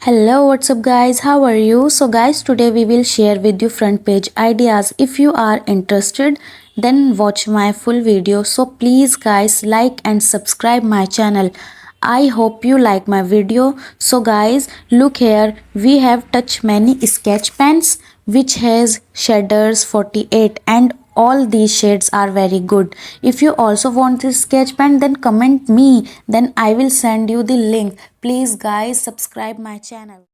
Hello, what's up guys? How are you? So guys, today we will share with you front page ideas. If you are interested, then watch my full video. So please guys, like and subscribe my channel. I hope you like my video. So guys, look here, we have touched many sketch pens which has shaders 48 and all these shades are very good. If you also want this sketch pen, then comment me, then I will send you the link. Please guys, subscribe my channel.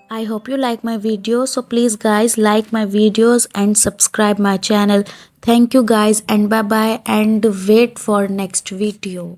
I hope you like my video. So please guys, like my videos and subscribe my channel. Thank you guys and bye bye, and wait for next video.